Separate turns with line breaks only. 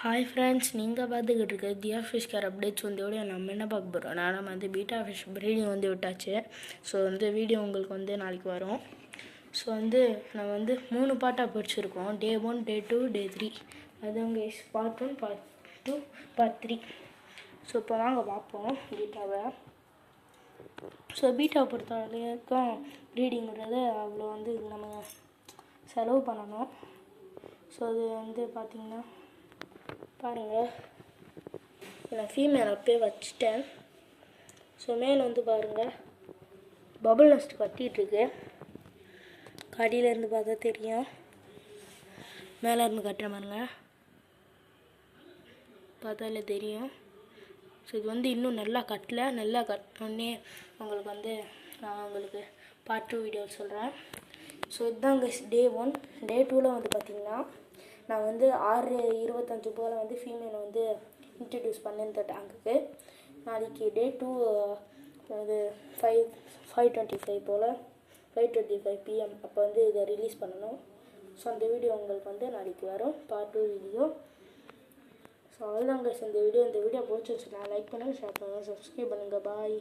Hi friends, நீங்கள் பார்த்துக்கிட்டு இருக்க தியா ஃபிஷ் கேர் அப்டேட்ஸ் வீடியோ நம்ம என்ன பார்க்க போகிறோம்னா, நம்ம பீட்டா ஃபிஷ் ப்ரீடிங் விட்டாச்சு. ஸோ வீடியோ உங்களுக்கு நாளைக்கு வரும். ஸோ நம்ம 3 பார்ட்டாக பிடிச்சிருக்கோம். Day 1, Day 2, Day 3. அதுங்க பார்ட் 1, பார்ட் 2, பார்ட் 3. ஸோ இப்போ வாங்க பார்ப்போம் பீட்டாவை. ஸோ பீட்டாவை பொறுத்த வரைக்கும் ப்ரீடிங்கிறது அவ்வளோ நம்ம செலவு பண்ணணும். ஸோ அது பார்த்திங்கன்னா பாருங்கள், நான் ஃபீமேல் அப்பயே வச்சுட்டேன். ஸோ மேல் பாருங்கள், பபுள் நெஸ்ட் கட்டிகிட்ருக்கு. கடியிலேருந்து பார்த்தா தெரியும், மேலே இருந்து கட்டுற பாருங்க, பார்த்தாலே தெரியும். ஸோ இது இன்னும் நல்லா கட்டலை. நல்லா கட்டினோடனே உங்களுக்கு நான் உங்களுக்கு பார்ட் 2 வீடியோ சொல்கிறேன். ஸோ இதுதாங்க Day 1. Day 2ல் பார்த்திங்கன்னா நான் 6:25 போல் ஃபீமேல் இன்ட்ரடியூஸ் பண்ணேன் இந்த டேங்குக்கு. நாளைக்கு Day 2 5:25 போல் 5:25 PM அப்போ இதை ரிலீஸ் பண்ணணும். ஸோ அந்த வீடியோ உங்களுக்கு நாளைக்கு வரும், பார்ட் 2 வீடியோ. ஸோ அவ்வளோதாங்க இந்த வீடியோ பிடிச்சிருச்சுன்னா லைக் பண்ணுங்கள், ஷேர் பண்ணுங்கள், சப்ஸ்கிரைப் பண்ணுங்கள். பாய்.